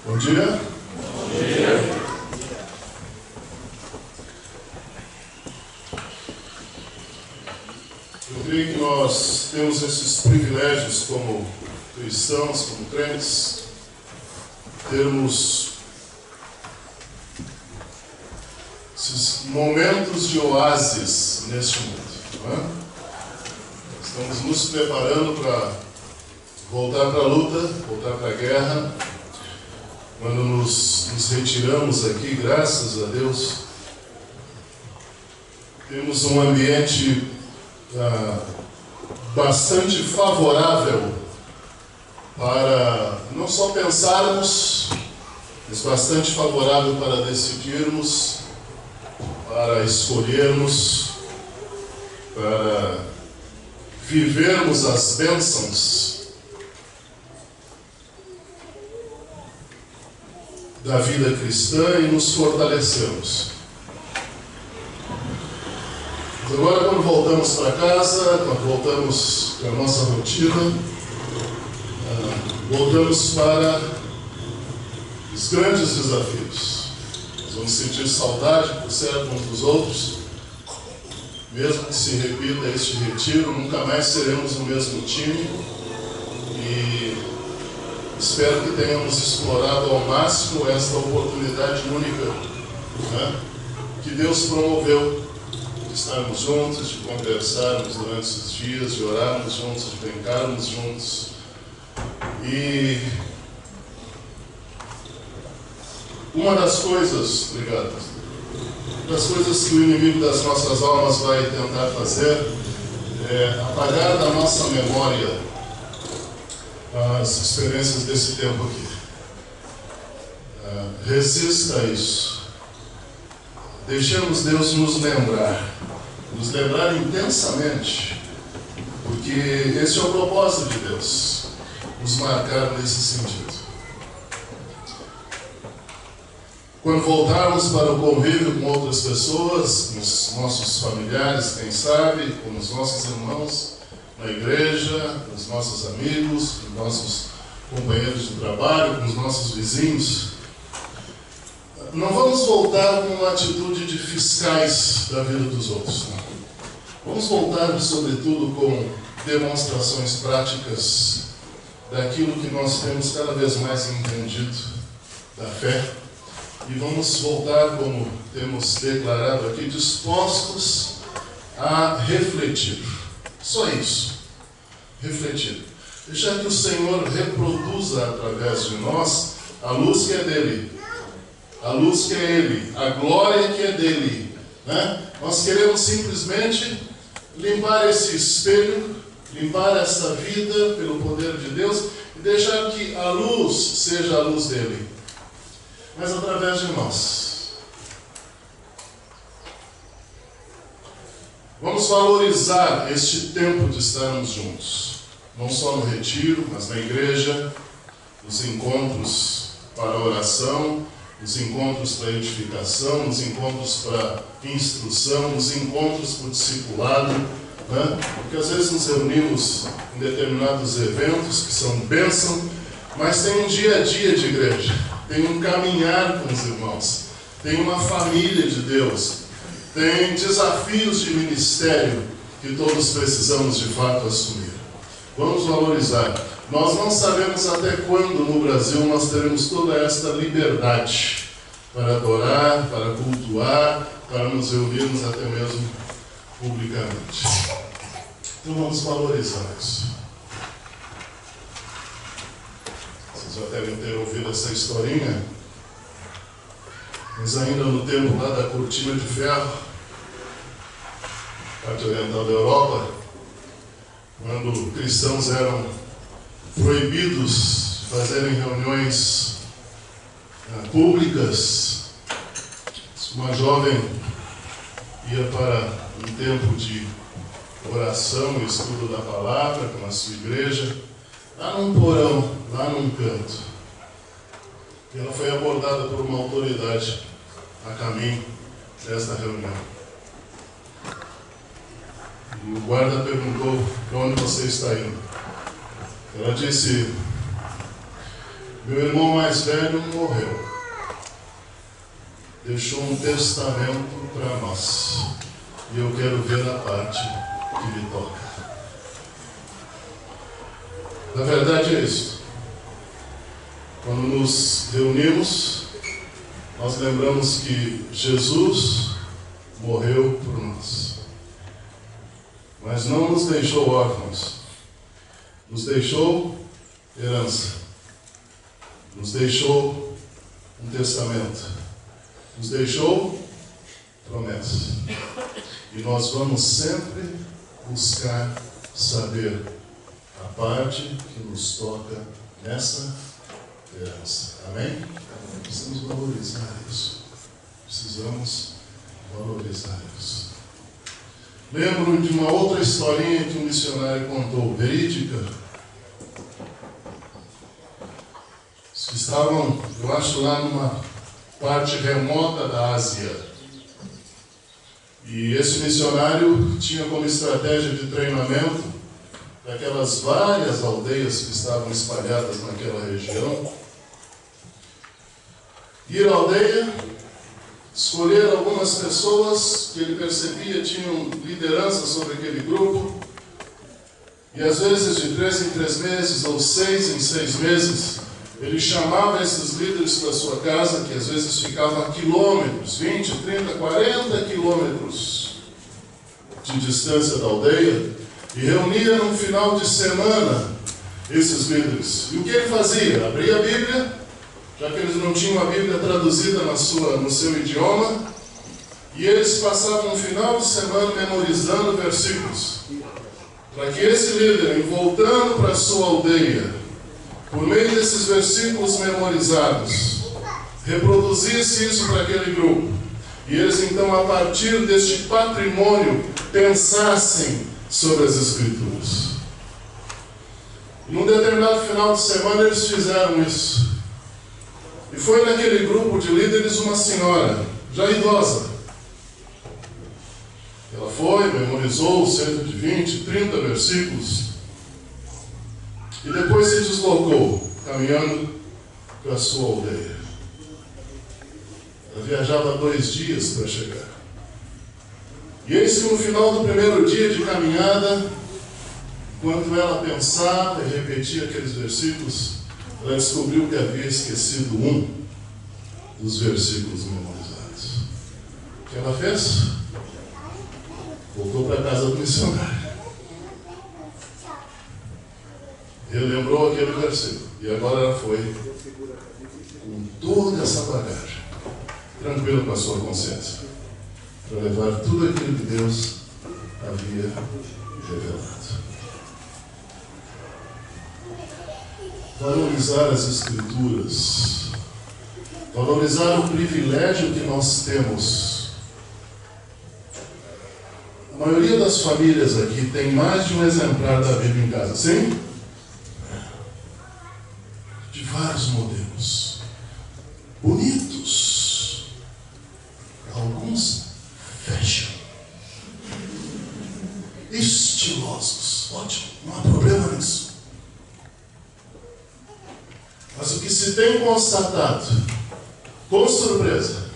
Bom dia. Bom dia. Eu creio que nós temos esses privilégios como cristãos, como crentes, termos esses momentos de oásis neste mundo, não é? Estamos nos preparando para voltar para a luta, voltar para a guerra. Quando nos retiramos aqui, graças a Deus, temos um ambiente bastante favorável para não só pensarmos, mas bastante favorável para decidirmos, para escolhermos, para vivermos as bênçãos da vida cristã e nos fortalecermos. Mas agora, quando voltamos para casa, quando voltamos para a nossa rotina, voltamos para os grandes desafios. Nós vamos sentir saudade, por certo, uns dos outros. Mesmo que se repita este retiro, nunca mais seremos o mesmo time. E espero que tenhamos explorado ao máximo esta oportunidade única, né, que Deus promoveu, de estarmos juntos, de conversarmos durante esses dias, de orarmos juntos, de brincarmos juntos. E uma das coisas, das coisas que o inimigo das nossas almas vai tentar fazer é apagar da nossa memória as experiências desse tempo aqui. Resista a isso. Deixemos Deus nos lembrar intensamente, porque esse é o propósito de Deus, nos marcar nesse sentido. Quando voltarmos para o convívio com outras pessoas, com os nossos familiares, quem sabe, com os nossos irmãos na igreja, com os nossos amigos, com os nossos companheiros de trabalho, com os nossos vizinhos, não vamos voltar com uma atitude de fiscais da vida dos outros. Não. Vamos voltar, sobretudo, com demonstrações práticas daquilo que nós temos cada vez mais entendido da fé. E vamos voltar, como temos declarado aqui, dispostos a refletir. Só isso. Refletir. Deixar que o Senhor reproduza através de nós a luz que é dele, a luz que é Ele, a glória que é dele, né? Nós queremos simplesmente limpar esse espelho, limpar essa vida pelo poder de Deus e deixar que a luz seja a luz dele, mas através de nós. Vamos valorizar este tempo de estarmos juntos, não só no retiro, mas na igreja, nos encontros para oração, nos encontros para edificação, nos encontros para instrução, nos encontros para o discipulado, né? Porque às vezes nos reunimos em determinados eventos que são bênção, mas tem um dia a dia de igreja, tem um caminhar com os irmãos, tem uma família de Deus, tem desafios de ministério que todos precisamos de fato assumir. Vamos valorizar. Nós não sabemos até quando no Brasil nós teremos toda esta liberdade para adorar, para cultuar, para nos reunirmos até mesmo publicamente. Então vamos valorizar isso. Vocês já devem ter ouvido essa historinha, mas ainda no tempo lá da cortina de ferro, parte oriental da Europa, quando cristãos eram proibidos de fazerem reuniões públicas, uma jovem ia para um tempo de oração e estudo da palavra com a sua igreja, lá num porão, lá num canto. E ela foi abordada por uma autoridade a caminho desta reunião. E o guarda perguntou: para onde você está indo? Ela disse: Meu irmão mais velho morreu. Deixou um testamento para nós. E eu quero ver a parte que lhe toca. Na verdade é isso. Quando nos reunimos, nós lembramos que Jesus morreu por nós. Mas não nos deixou órfãos. Nos deixou herança. Nos deixou um testamento. Nos deixou promessa. E nós vamos sempre buscar saber a parte que nos toca nessa herança. Amém? Precisamos valorizar isso. Precisamos valorizar isso. Lembro de uma outra historinha que um missionário contou, verídica. Os que estavam, eu acho, lá numa parte remota da Ásia. E esse missionário tinha como estratégia de treinamento daquelas várias aldeias que estavam espalhadas naquela região. Ir à aldeia, escolher algumas pessoas que ele percebia tinham liderança sobre aquele grupo, e às vezes de 3 em 3 meses ou 6 em 6 meses, ele chamava esses líderes para sua casa, que às vezes ficavam a quilômetros, 20, 30, 40 quilômetros de distância da aldeia, e reunia no final de semana esses líderes. E o que ele fazia? Abria a Bíblia, já que eles não tinham a Bíblia traduzida no seu idioma, e eles passavam um final de semana memorizando versículos, para que esse líder, voltando para a sua aldeia, por meio desses versículos memorizados, reproduzisse isso para aquele grupo. E eles então, a partir deste patrimônio, pensassem sobre as Escrituras. E num determinado final de semana eles fizeram isso. E foi naquele grupo de líderes uma senhora, já idosa. Ela foi, memorizou cerca de 20, 30 versículos. E depois se deslocou, caminhando para a sua aldeia. Ela viajava 2 dias para chegar. E eis que no final do primeiro dia de caminhada, enquanto ela pensava e repetia aqueles versículos, ela descobriu que havia esquecido um dos versículos memorizados. O que ela fez? Voltou para a casa do missionário. Relembrou aquele versículo. E agora ela foi com toda essa bagagem, tranquila com a sua consciência, para levar tudo aquilo que Deus havia revelado. Valorizar as Escrituras, valorizar o privilégio que nós temos. A maioria das famílias aqui tem mais de um exemplar da Bíblia em casa, sim? De vários modelos, bonitos, alguns fashion, estilosos, ótimo, não há problema nisso. Mas o que se tem constatado, com surpresa,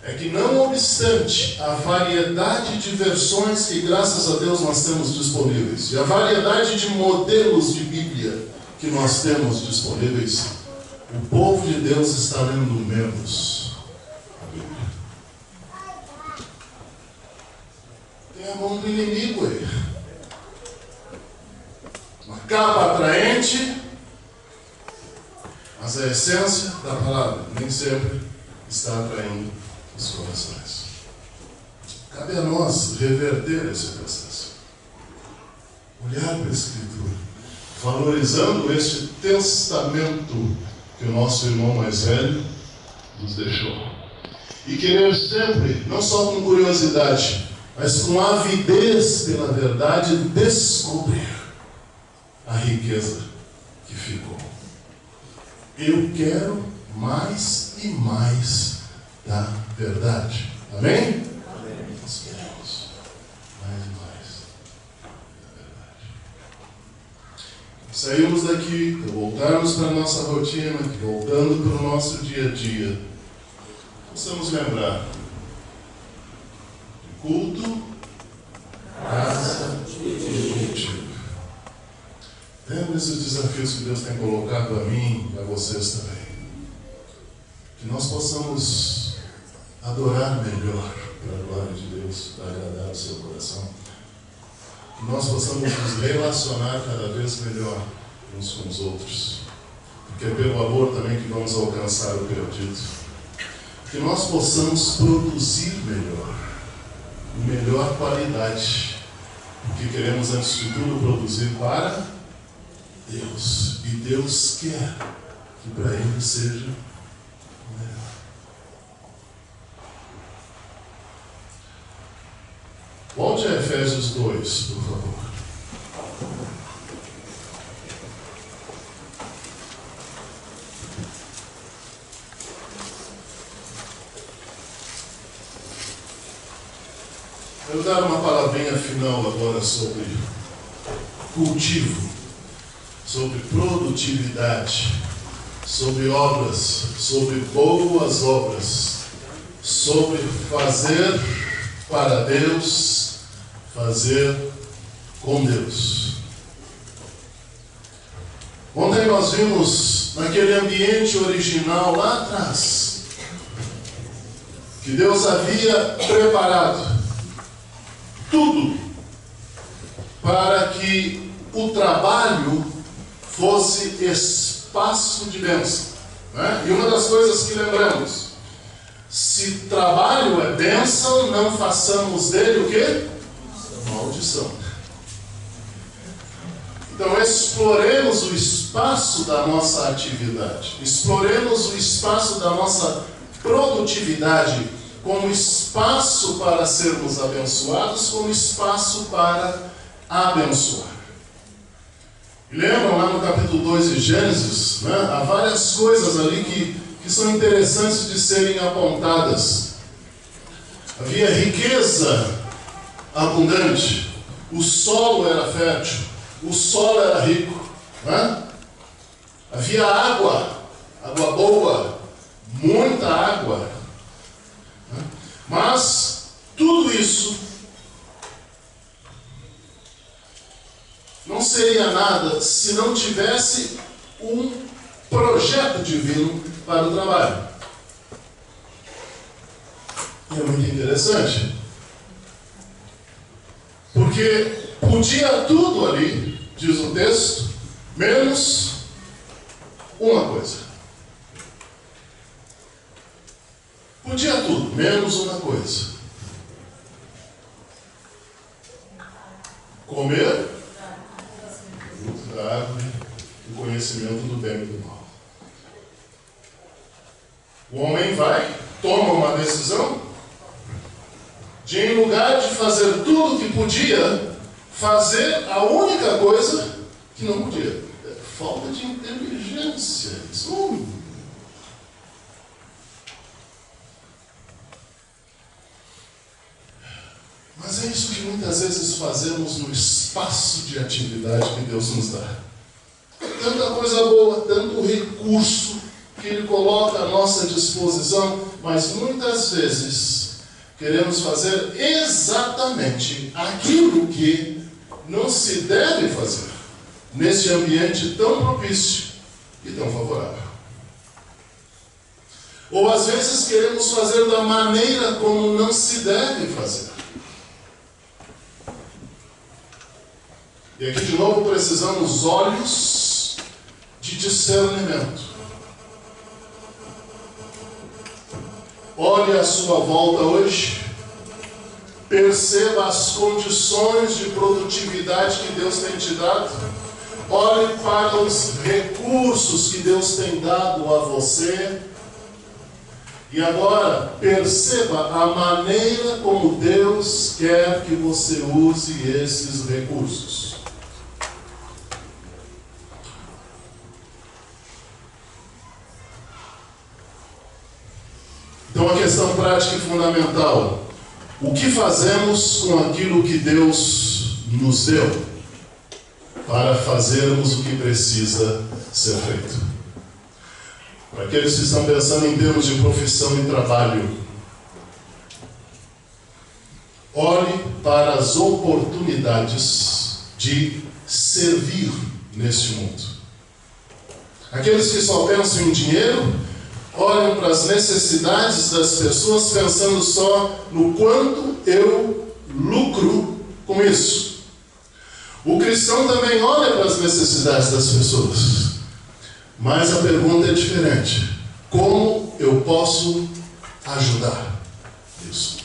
é que não obstante a variedade de versões que graças a Deus nós temos disponíveis, e a variedade de modelos de Bíblia que nós temos disponíveis, o povo de Deus está lendo menos a Bíblia. Tem a mão do inimigo aí. Uma capa atraente, mas a essência da palavra nem sempre está atraindo os corações. Cabe a nós reverter esse processo. Olhar para a Escritura, valorizando este testamento que o nosso irmão mais velho nos deixou. E querer sempre, não só com curiosidade, mas com avidez pela verdade, descobrir a riqueza que ficou. Eu quero mais e mais da verdade. Amém? Amém. Nós queremos mais e mais da verdade. sairmos daqui, que voltarmos para a nossa rotina, que voltando para o nosso dia a dia, possamos lembrar de culto, graça e contigo. Lembre-se dos desafios que Deus tem colocado a mim e a vocês também. Que nós possamos adorar melhor para a glória de Deus, para agradar o seu coração. Que nós possamos nos relacionar cada vez melhor uns com os outros. Porque é pelo amor também que vamos alcançar o perdido. Que nós possamos produzir melhor, melhor qualidade. Porque queremos, antes de tudo, produzir para Deus. E Deus quer que para Ele seja melhor. Volte a Efésios 2, por favor. Eu vou dar uma palavrinha final agora sobre cultivo, sobre produtividade, sobre obras, sobre boas obras, sobre fazer para Deus, fazer com Deus. Ontem nós vimos naquele ambiente original lá atrás, que Deus havia preparado tudo para que o trabalho fosse espaço de bênção, né? E uma das coisas que lembramos, se trabalho é bênção, não façamos dele o quê? Maldição. Então exploremos o espaço da nossa atividade, exploremos o espaço da nossa produtividade como espaço para sermos abençoados, como espaço para abençoar. E lembram lá no capítulo 2 de Gênesis, né? Há várias coisas ali que são interessantes de serem apontadas. Havia riqueza abundante, o solo era fértil, o solo era rico, né? Havia água boa, muita água, né? Mas tudo isso não seria nada se não tivesse um projeto divino para o trabalho. E é muito interessante, porque podia tudo ali, diz o texto, menos uma coisa. Podia tudo, menos uma coisa. Comer da árvore do conhecimento do bem e do mal. O homem vai, toma uma decisão de, em lugar de fazer tudo o que podia, fazer a única coisa que não podia. Falta de inteligência. Isso. Mas é isso que muitas vezes fazemos no espaço de atividade que Deus nos dá. Tanta coisa boa, tanto recurso que Ele coloca à nossa disposição, mas muitas vezes queremos fazer exatamente aquilo que não se deve fazer neste ambiente tão propício e tão favorável. Ou às vezes queremos fazer da maneira como não se deve fazer. E aqui de novo precisamos olhos de discernimento. Olhe à sua volta hoje, perceba as condições de produtividade que Deus tem te dado, olhe para os recursos que Deus tem dado a você, e agora perceba a maneira como Deus quer que você use esses recursos. Então a questão prática e fundamental: o que fazemos com aquilo que Deus nos deu? para fazermos o que precisa ser feito. Para aqueles que estão pensando em termos de profissão e trabalho, olhe para as oportunidades de servir neste mundo. Aqueles que só pensam em dinheiro, olham para as necessidades das pessoas pensando só no quanto eu lucro com isso. O cristão também olha para as necessidades das pessoas, mas a pergunta é diferente: como eu posso ajudar isso?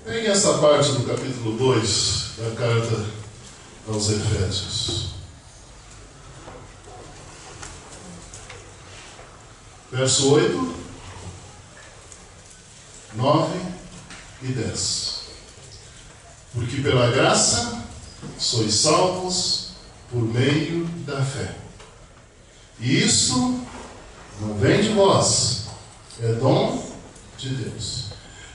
Pegue essa parte do capítulo 2 da carta aos Efésios. Verso 8, 9 e 10. Porque pela graça sois salvos por meio da fé. E isso não vem de vós, é dom de Deus.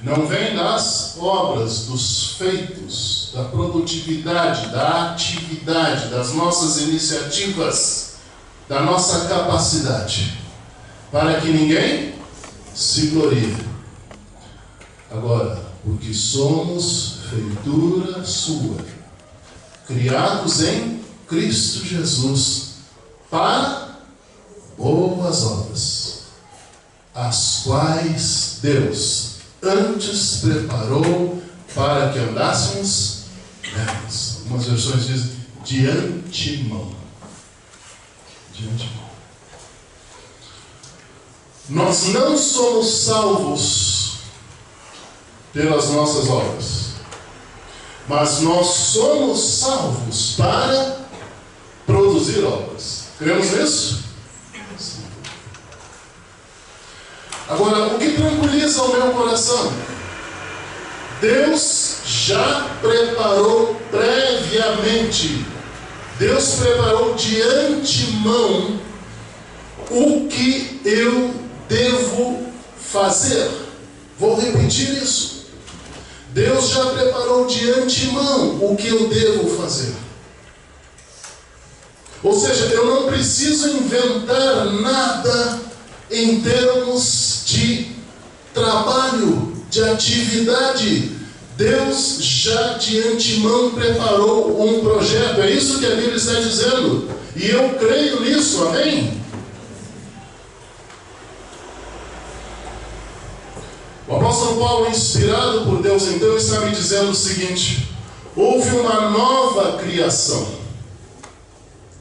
Não vem das obras, dos feitos, da produtividade, da atividade, das nossas iniciativas, da nossa capacidade, para que ninguém se glorie. Agora, porque somos feitura sua, criados em Cristo Jesus, para boas obras, as quais Deus antes preparou para que andássemos nelas. Algumas versões dizem de antemão. De antemão. Nós não somos salvos pelas nossas obras, mas nós somos salvos para produzir obras. Cremos nisso? Sim. Agora, o que tranquiliza o meu coração? Deus já preparou previamente, Deus preparou de antemão o que eu devo fazer. Vou repetir isso. Deus já preparou de antemão o que eu devo fazer. Ou seja, eu não preciso inventar nada em termos de trabalho, de atividade. Deus já de antemão preparou um projeto. É isso que a Bíblia está dizendo. E eu creio nisso, amém? O apóstolo Paulo, inspirado por Deus, então, está me dizendo o seguinte: houve uma nova criação.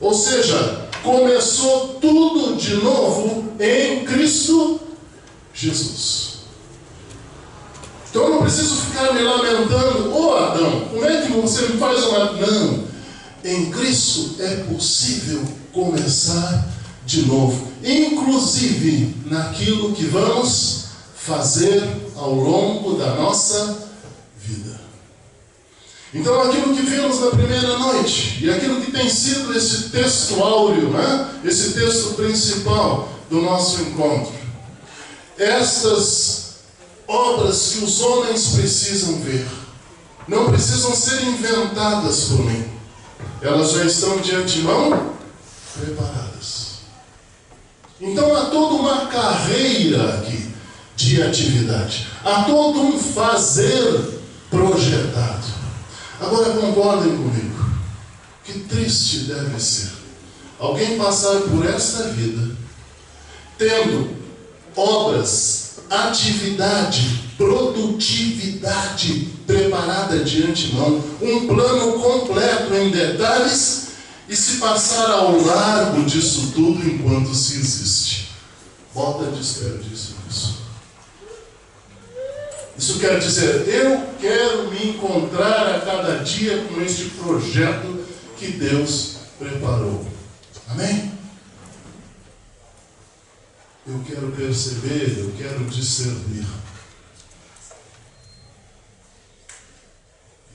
Ou seja, começou tudo de novo em Cristo Jesus. Então eu não preciso ficar me lamentando: ô Adão, como é que você me faz uma... Não, em Cristo é possível começar de novo, inclusive naquilo que vamos fazer ao longo da nossa vida. Então aquilo que vimos na primeira noite, e aquilo que tem sido esse texto áureo, né? Esse texto principal do nosso encontro, estas obras que os homens precisam ver, não precisam ser inventadas por mim, elas já estão de antemão preparadas. Então há toda uma carreira aqui de atividade, há todo um fazer projetado. Agora concordem comigo, que triste deve ser alguém passar por esta vida tendo obras, atividade, produtividade preparada de antemão, um plano completo em detalhes, e se passar ao largo disso tudo enquanto se existe. Bota desperdício nisso. Isso quer dizer, eu quero me encontrar a cada dia com este projeto que Deus preparou. Amém? Eu quero perceber, eu quero discernir.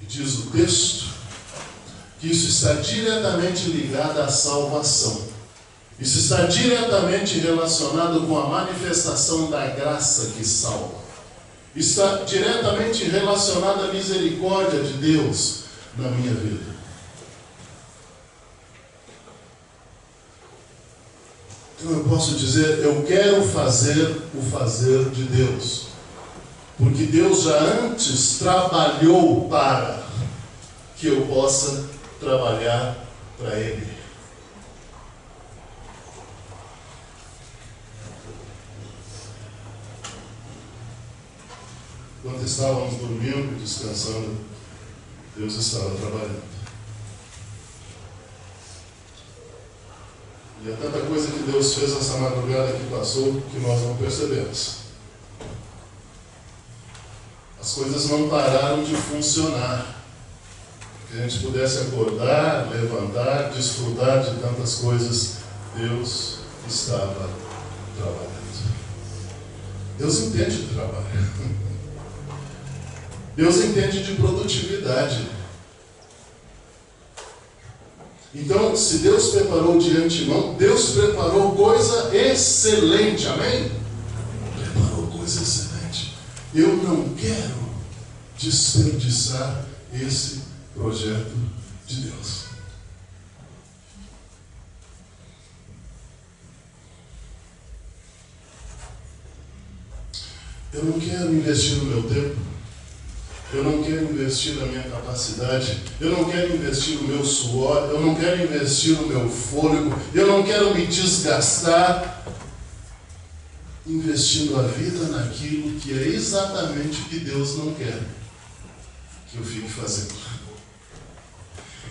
E diz o texto que isso está diretamente ligado à salvação. Isso está diretamente relacionado com a manifestação da graça que salva. está diretamente relacionada à misericórdia de Deus na minha vida. Então eu posso dizer, eu quero fazer o fazer de Deus. Porque Deus já antes trabalhou para que eu possa trabalhar para Ele. Quando estávamos dormindo e descansando, Deus estava trabalhando. E é tanta coisa que Deus fez essa madrugada que passou que nós não percebemos. As coisas não pararam de funcionar. Que a gente pudesse acordar, levantar, desfrutar de tantas coisas, Deus estava trabalhando. Deus entende de trabalho. Deus entende de produtividade. Então, se Deus preparou de antemão, Deus preparou coisa excelente, amém? Preparou coisa excelente. Eu não quero desperdiçar esse projeto de Deus. Eu não quero investir no meu tempo. Eu não quero investir na minha capacidade, eu não quero investir no meu suor, eu não quero investir no meu fôlego, eu não quero me desgastar investindo a vida naquilo que é exatamente o que Deus não quer que eu fique fazendo.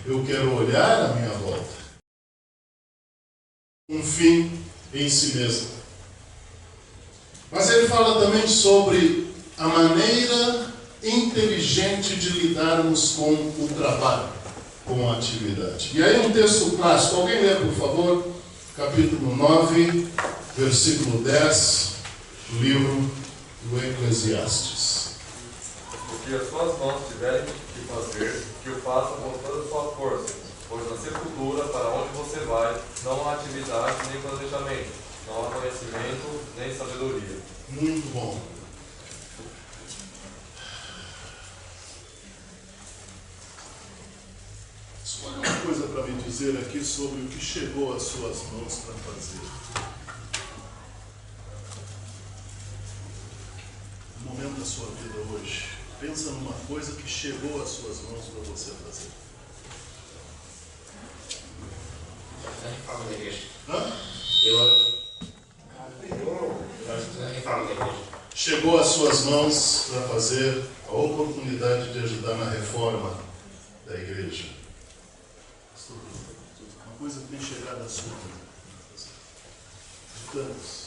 Eu quero olhar à minha volta, um fim em si mesmo. Mas ele fala também sobre a maneira inteligente de lidarmos com o trabalho, com a atividade. E aí um texto clássico, alguém lê por favor, capítulo 9, versículo 10, do livro do Eclesiastes. O que as suas mãos tiverem que fazer, que o façam com toda a sua força, pois na sepultura, para onde você vai, não há atividade nem planejamento, não há conhecimento nem sabedoria. Muito bom. Escolha uma coisa para me dizer aqui sobre o que chegou às suas mãos para fazer. No momento da sua vida hoje, pensa numa coisa que chegou às suas mãos para você fazer. Reforma da igreja. Hã? Reforma da igreja. Chegou às suas mãos para fazer a oportunidade de ajudar na reforma da igreja. Uma coisa que tem chegado à sua vida. Tantos.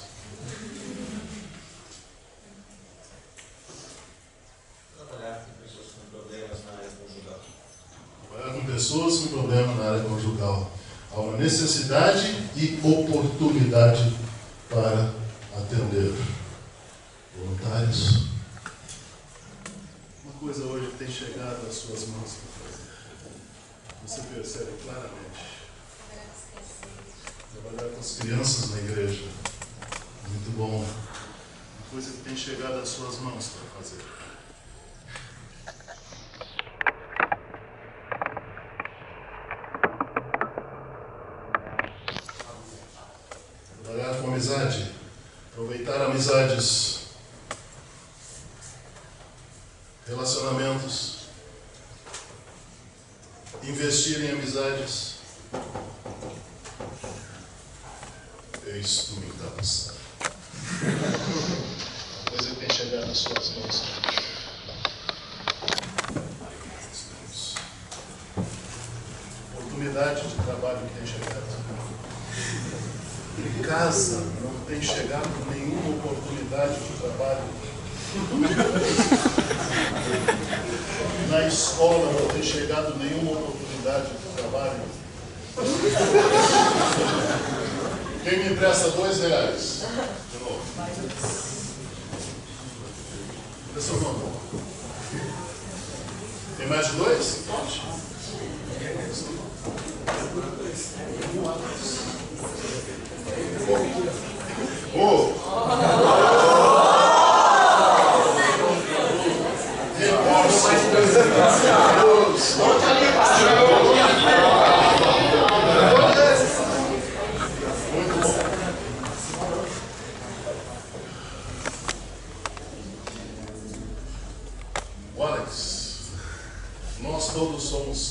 Trabalhar com pessoas com problemas na área conjugal. Trabalhar com pessoas com problema na área conjugal. Há uma necessidade e oportunidade para atender. Voluntários. Uma coisa hoje que tem chegado às suas mãos para fazer. Você percebe claramente. Trabalhar com as crianças na igreja. Muito bom. Uma coisa que tem chegado às suas mãos para fazer. Trabalhar com amizade. Aproveitar amizades. Relacionamentos. Investir em amizades. Eis tu me dás. Coisa que tem chegado às suas mãos. Oportunidade de trabalho que tem chegado. Em casa não tem chegado nenhuma oportunidade de trabalho. Na escola não tem chegado nenhuma oportunidade de trabalho. Quem me empresta R$2? De novo. Esse é o nome. Tem mais de 2? Pode.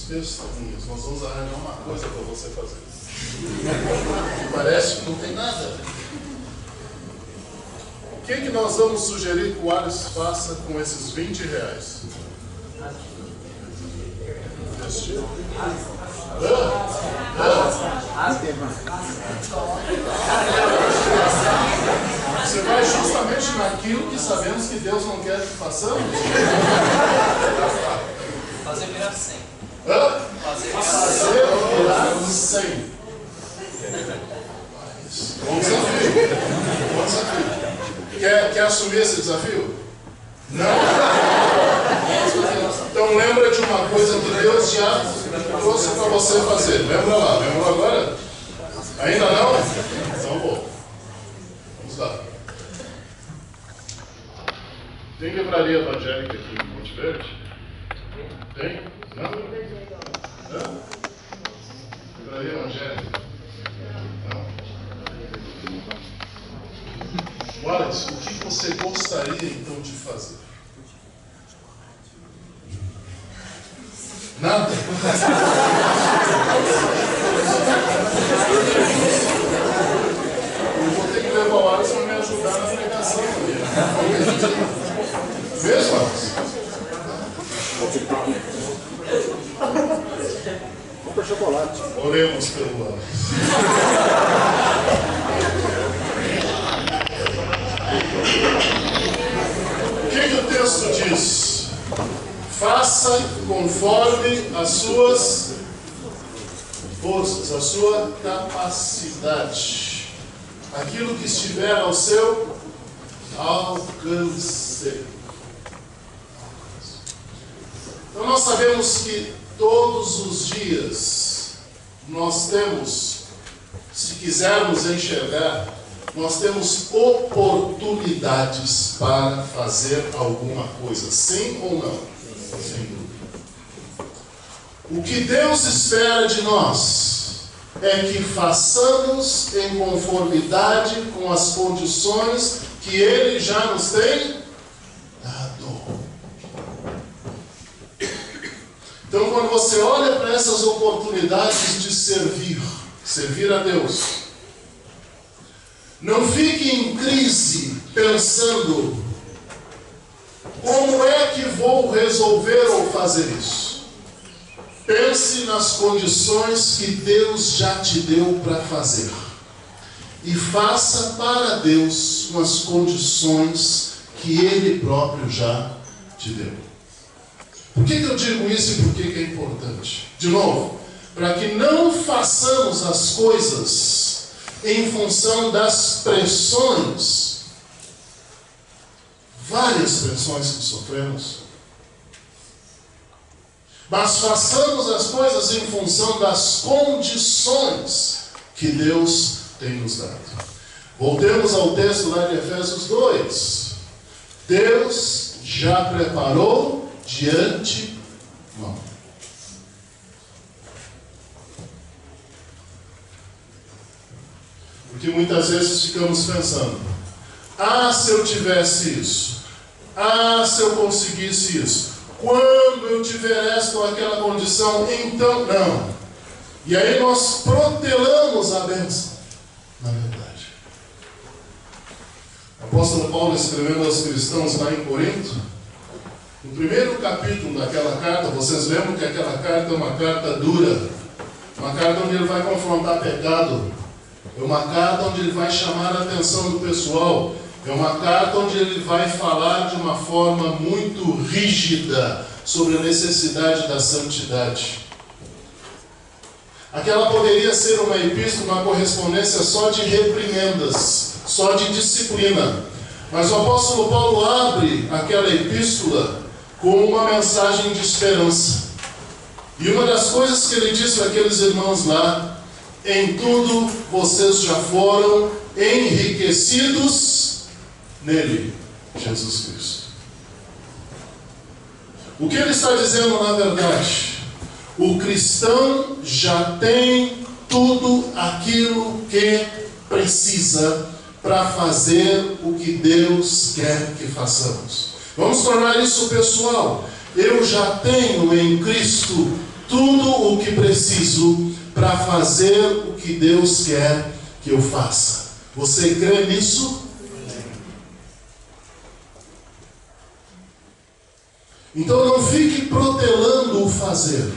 testemunhas. Nós vamos arranjar uma coisa para você fazer. Parece que não tem nada. O que nós vamos sugerir que o Alisson faça com esses R$20? Você vai justamente naquilo que sabemos que Deus não quer que façamos? Fazer virar 100. Fazer virar 100. Bom desafio. Bom desafio. Quer assumir esse desafio? Não? Então lembra de uma coisa que Deus já trouxe para você fazer. Lembra lá. Lembra agora? Ainda não? Então vou. Vamos lá. Tem livraria evangélica aqui em Monte Verde? Tem? Não? Não? Livraria evangélica? Não? Wallace, o que você gostaria então de fazer? Nada? Eu vou ter que levar o Wallace para me ajudar na pregação também. Mesmo, Wallace? Compra chocolate. Oremos pelo Wallace. O que o texto diz? Faça conforme as suas forças, a sua capacidade, aquilo que estiver ao seu alcance. Então nós sabemos que todos os dias nós temos, se quisermos enxergar, nós temos oportunidades para fazer alguma coisa, sim ou não? Sem dúvida. O que Deus espera de nós é que façamos em conformidade com as condições que Ele já nos tem dado. Então, quando você olha para essas oportunidades de servir a Deus, não fique em crise pensando: como é que vou resolver ou fazer isso? Pense nas condições que Deus já te deu para fazer. E faça para Deus com as condições que Ele próprio já te deu. Por que eu digo isso e por que é importante? De novo, para que não façamos as coisas em função das pressões, várias pressões que sofremos, mas façamos as coisas em função das condições que Deus tem nos dado. Voltemos ao texto lá de Efésios 2. Deus já preparou de antemão. Porque muitas vezes ficamos pensando: ah, se eu tivesse isso, ah, se eu conseguisse isso, quando eu tiver esta ou aquela condição, então não. E aí nós protelamos a bênção. Na verdade, o apóstolo Paulo, escrevendo aos cristãos lá em Corinto, no primeiro capítulo daquela carta, vocês lembram que aquela carta é uma carta dura, uma carta onde ele vai confrontar pecado, é uma carta onde ele vai chamar a atenção do pessoal, é uma carta onde ele vai falar de uma forma muito rígida sobre a necessidade da santidade. Aquela poderia ser uma epístola, uma correspondência só de reprimendas, só de disciplina. Mas o apóstolo Paulo abre aquela epístola com uma mensagem de esperança. E uma das coisas que ele diz para aqueles irmãos lá: em tudo vocês já foram enriquecidos nele, Jesus Cristo. O que ele está dizendo na verdade? O cristão já tem tudo aquilo que precisa para fazer o que Deus quer que façamos. Vamos tornar isso pessoal. Eu já tenho em Cristo tudo o que preciso para fazer o que Deus quer que eu faça. Você crê nisso? Então não fique protelando o fazer.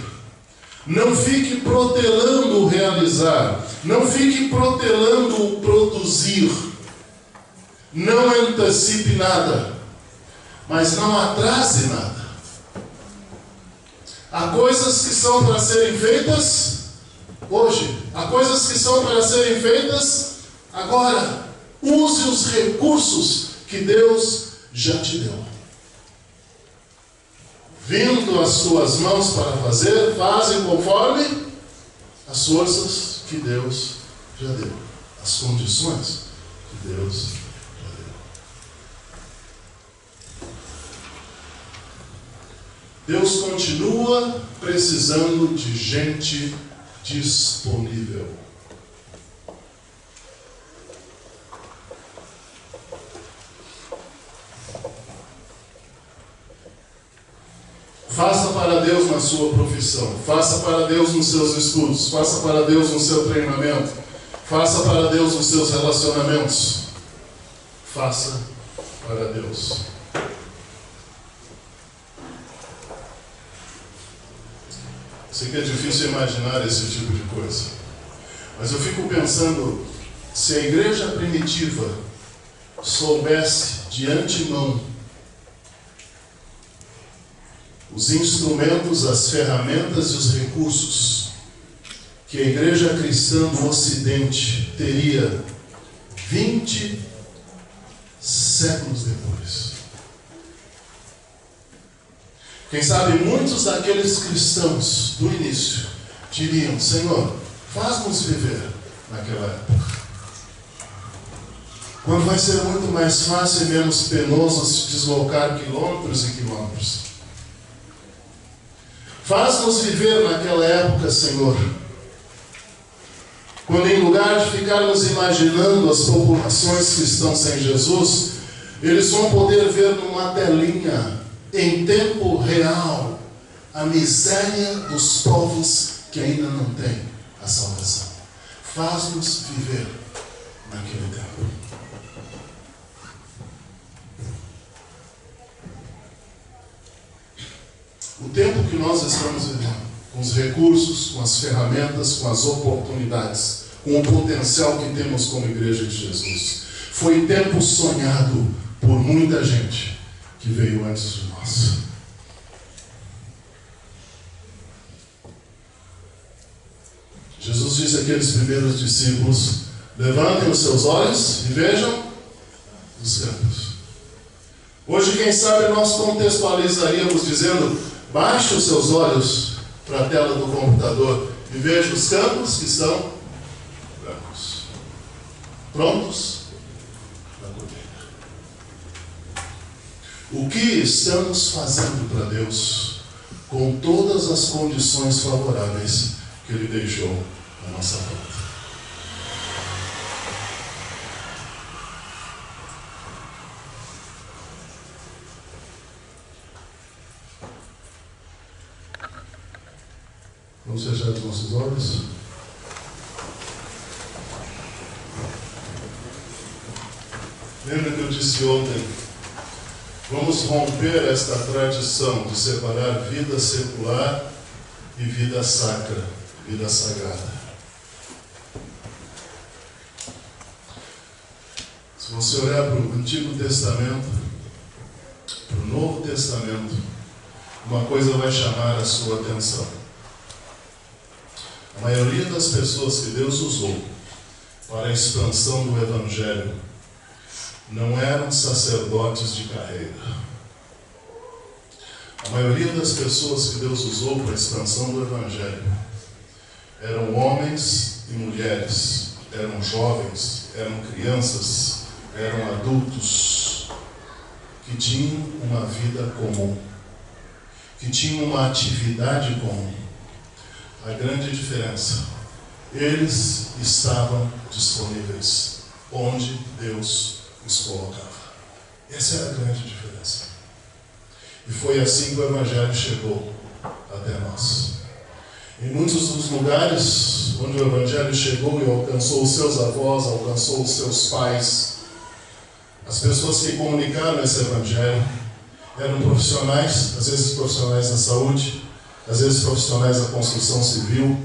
Não fique protelando o realizar. Não fique protelando o produzir. Não antecipe nada. Mas não atrase nada. Há coisas que são para serem feitas hoje. Há coisas que são para serem feitas agora. Use os recursos que Deus já te deu. Vindo as suas mãos para fazer, fazem conforme as forças que Deus já deu. As condições que Deus já deu. Deus continua precisando de gente disponível. Faça para Deus na sua profissão. Faça para Deus nos seus estudos. Faça para Deus no seu treinamento. Faça para Deus nos seus relacionamentos. Faça para Deus. Sei que é difícil imaginar esse tipo de coisa. Mas eu fico pensando, se a igreja primitiva soubesse de antemão os instrumentos, as ferramentas e os recursos que a igreja cristã do Ocidente teria 20 séculos depois. Quem sabe muitos daqueles cristãos do início diriam: Senhor, faz-nos viver naquela época, quando vai ser muito mais fácil e menos penoso se deslocar quilômetros e quilômetros. Faz-nos viver naquela época, Senhor, quando em lugar de ficarmos imaginando as populações que estão sem Jesus, eles vão poder ver numa telinha, em tempo real, a miséria dos povos que ainda não têm a salvação. Faz-nos viver naquele tempo. O tempo que nós estamos vivendo, com os recursos, com as ferramentas, com as oportunidades, com o potencial que temos como Igreja de Jesus, foi tempo sonhado por muita gente que veio antes de nós. Jesus disse àqueles primeiros discípulos: levantem os seus olhos e vejam os campos. Hoje, quem sabe, nós contextualizaríamos dizendo: baixe os seus olhos para a tela do computador e veja os campos que estão brancos, prontos para colheita. O que estamos fazendo para Deus com todas as condições favoráveis que Ele deixou na nossa volta? Vamos fechar os nossos olhos. Lembra que eu disse ontem, vamos romper esta tradição de separar vida secular e vida sacra, vida sagrada. Se você olhar para o Antigo Testamento, para o Novo Testamento, uma coisa vai chamar a sua atenção. A maioria das pessoas que Deus usou para a expansão do Evangelho não eram sacerdotes de carreira. A maioria das pessoas que Deus usou para a expansão do Evangelho eram homens e mulheres, eram jovens, eram crianças, eram adultos, que tinham uma vida comum, que tinham uma atividade comum. A grande diferença, eles estavam disponíveis onde Deus os colocava. Essa é a grande diferença. E foi assim que o Evangelho chegou até nós. Em muitos dos lugares onde o Evangelho chegou e alcançou os seus avós, alcançou os seus pais, as pessoas que comunicaram esse Evangelho eram profissionais, às vezes profissionais da saúde, às vezes profissionais da construção civil,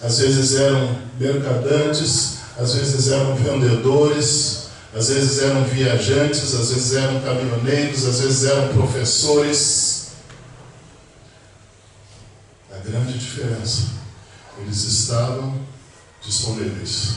às vezes eram mercadantes, às vezes eram vendedores, às vezes eram viajantes, às vezes eram caminhoneiros, às vezes eram professores. A grande diferença, eles estavam disponíveis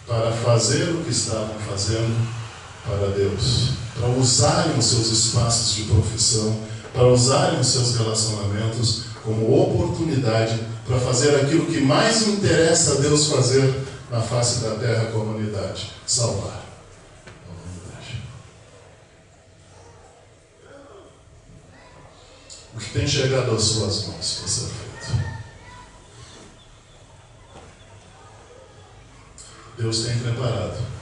para fazer o que estavam fazendo para Deus, para usarem os seus espaços de profissão, para usarem os seus relacionamentos como oportunidade para fazer aquilo que mais interessa a Deus fazer na face da terra com a humanidade: salvar a humanidade. O que tem chegado às suas mãos para ser feito? Deus tem preparado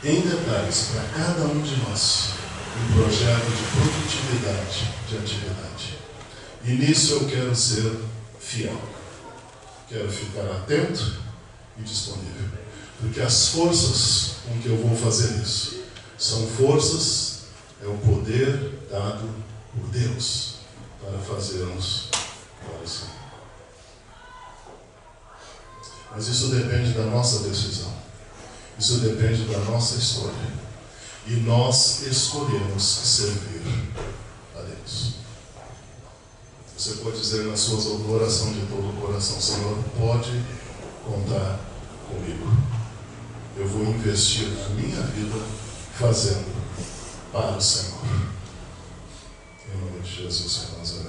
em detalhes para cada um de nós um projeto de produtividade, de atividade. E nisso eu quero ser fiel. Quero ficar atento e disponível. Porque as forças com que eu vou fazer isso são forças, é o poder dado por Deus para fazermos para o Senhor. Mas isso depende da nossa decisão. Isso depende da nossa escolha. E nós escolhemos servir a Deus. Você pode dizer na sua oração de todo o coração: Senhor, pode contar comigo. Eu vou investir na minha vida fazendo para o Senhor. Em nome de Jesus, irmãos.